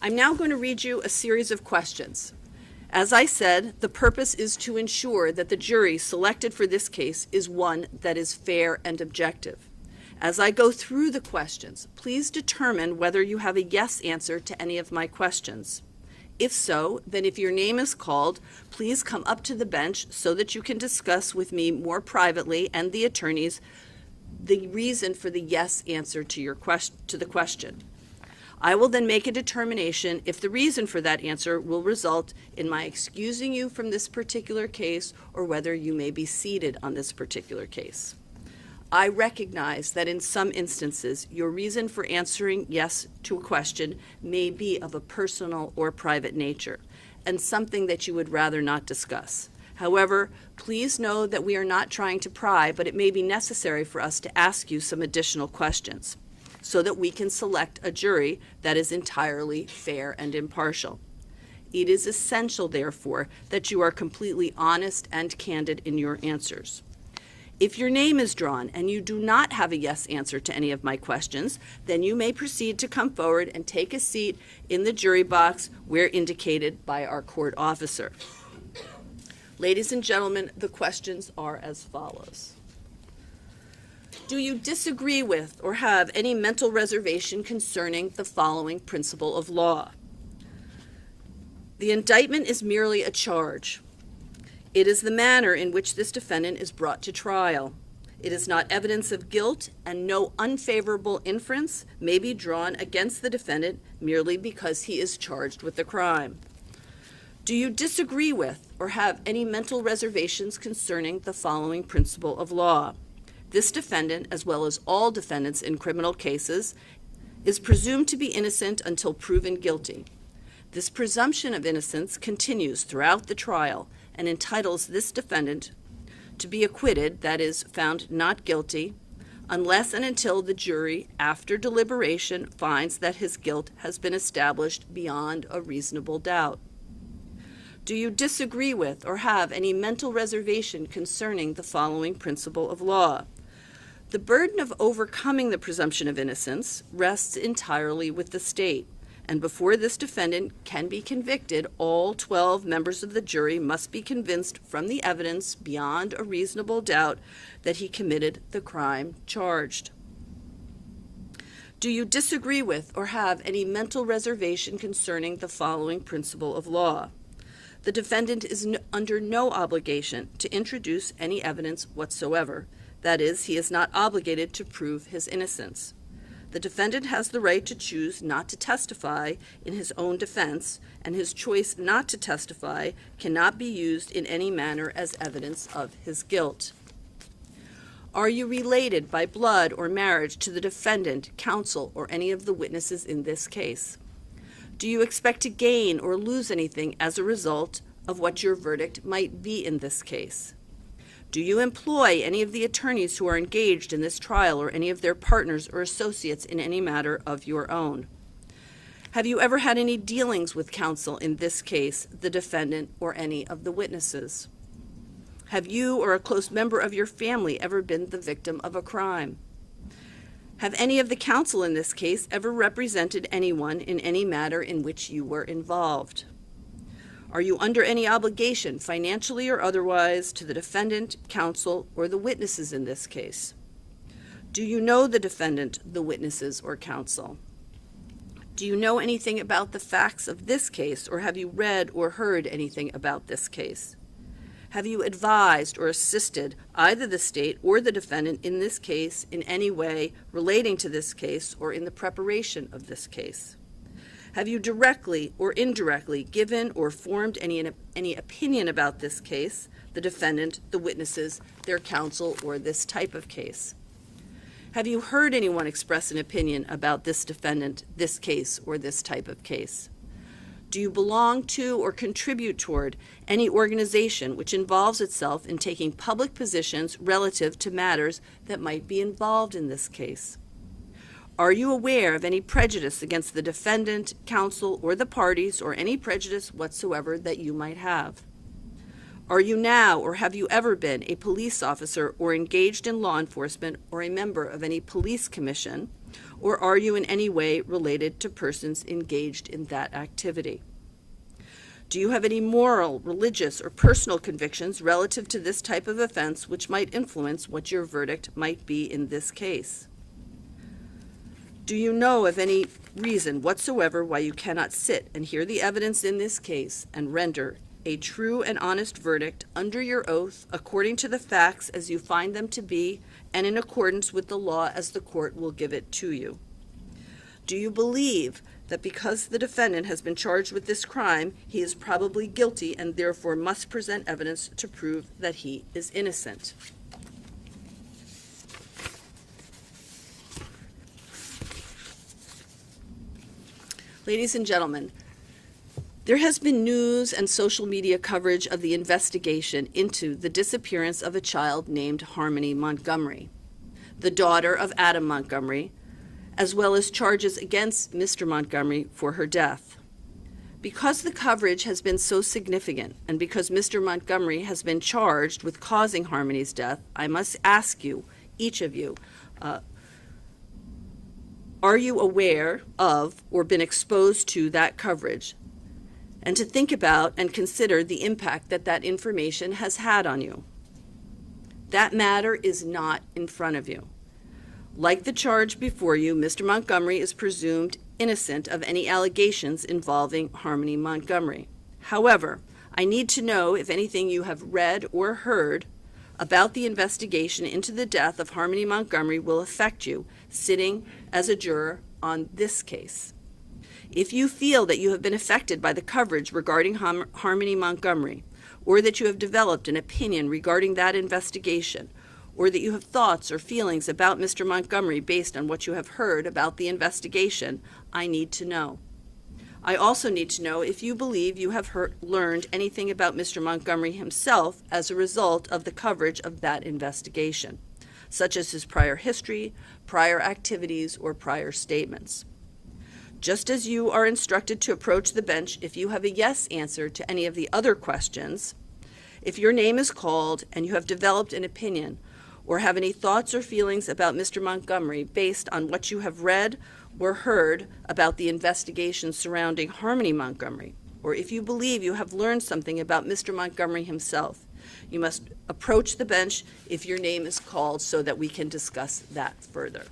I'm now going to read you a series of questions. As I said, the purpose is to ensure that the jury selected for this case is one that is fair and objective. As I go through the questions, please determine whether you have a yes answer to any of my questions. If so, then if your name is called, please come up to the bench so that you can discuss with me more privately and the attorneys the reason for the yes answer to the question. I will then make a determination if the reason for that answer will result in my excusing you from this particular case or whether you may be seated on this particular case. I recognize that in some instances, your reason for answering yes to a question may be of a personal or private nature and something that you would rather not discuss. However, please know that we are not trying to pry, but it may be necessary for us to ask you some additional questions so that we can select a jury that is entirely fair and impartial. It is essential, therefore, that you are completely honest and candid in your answers. If your name is drawn and you do not have a yes answer to any of my questions, then you may proceed to come forward and take a seat in the jury box where indicated by our court officer. Ladies and gentlemen, the questions are as follows. Do you disagree with or have any mental reservation concerning the following principle of law? The indictment is merely a charge. It is the manner in which this defendant is brought to trial. It is not evidence of guilt, and no unfavorable inference may be drawn against the defendant merely because he is charged with the crime. Do you disagree with or have any mental reservations concerning the following principle of law? This defendant, as well as all defendants in criminal cases, is presumed to be innocent until proven guilty. This presumption of innocence continues throughout the trial and entitles this defendant to be acquitted, that is, found not guilty, unless and until the jury, after deliberation, finds that his guilt has been established beyond a reasonable doubt. Do you disagree with or have any mental reservation concerning the following principle of law? The burden of overcoming the presumption of innocence rests entirely with the state, and before this defendant can be convicted, all 12 members of the jury must be convinced from the evidence beyond a reasonable doubt that he committed the crime charged. Do you disagree with or have any mental reservation concerning the following principle of law? The defendant is under no obligation to introduce any evidence whatsoever. That is, he is not obligated to prove his innocence. The defendant has the right to choose not to testify in his own defense, and his choice not to testify cannot be used in any manner as evidence of his guilt. Are you related by blood or marriage to the defendant, counsel, or any of the witnesses in this case? Do you expect to gain or lose anything as a result of what your verdict might be in this case? Do you employ any of the attorneys who are engaged in this trial or any of their partners or associates in any matter of your own? Have you ever had any dealings with counsel in this case, the defendant, or any of the witnesses? Have you or a close member of your family ever been the victim of a crime? Have any of the counsel in this case ever represented anyone in any matter in which you were involved? Are you under any obligation, financially or otherwise, to the defendant, counsel, or the witnesses in this case? Do you know the defendant, the witnesses, or counsel? Do you know anything about the facts of this case, or have you read or heard anything about this case? Have you advised or assisted either the state or the defendant in this case in any way relating to this case or in the preparation of this case? Have you directly or indirectly given or formed any opinion about this case, the defendant, the witnesses, their counsel, or this type of case? Have you heard anyone express an opinion about this defendant, this case, or this type of case? Do you belong to or contribute toward any organization which involves itself in taking public positions relative to matters that might be involved in this case? Are you aware of any prejudice against the defendant, counsel, or the parties, or any prejudice whatsoever that you might have? Are you now, or have you ever been, a police officer or engaged in law enforcement or a member of any police commission, Or are you in any way related to persons engaged in that activity? Do you have any moral, religious, or personal convictions relative to this type of offense which might influence what your verdict might be in this case? Do you know of any reason whatsoever why you cannot sit and hear the evidence in this case and render a true and honest verdict under your oath according to the facts as you find them to be and in accordance with the law as the court will give it to you? Do you believe that because the defendant has been charged with this crime, he is probably guilty and therefore must present evidence to prove that he is innocent? Ladies and gentlemen, there has been news and social media coverage of the investigation into the disappearance of a child named Harmony Montgomery, the daughter of Adam Montgomery, as well as charges against Mr. Montgomery for her death. Because the coverage has been so significant, and because Mr. Montgomery has been charged with causing Harmony's death, I must ask you, each of you, are you aware of or been exposed to that coverage? And to think about and consider the impact that that information has had on you. That matter is not in front of you. Like the charge before you, Mr. Montgomery is presumed innocent of any allegations involving Harmony Montgomery. However, I need to know if anything you have read or heard about the investigation into the death of Harmony Montgomery will affect you sitting as a juror on this case. If you feel that you have been affected by the coverage regarding Harmony Montgomery, or that you have developed an opinion regarding that investigation, or that you have thoughts or feelings about Mr. Montgomery based on what you have heard about the investigation, I need to know. I also need to know if you believe you have learned anything about Mr. Montgomery himself as a result of the coverage of that investigation, such as his prior history, prior activities, or prior statements. Just as you are instructed to approach the bench if you have a yes answer to any of the other questions, if your name is called and you have developed an opinion or have any thoughts or feelings about Mr. Montgomery based on what you have read or heard about the investigation surrounding Harmony Montgomery, or if you believe you have learned something about Mr. Montgomery himself, you must approach the bench if your name is called so that we can discuss that further.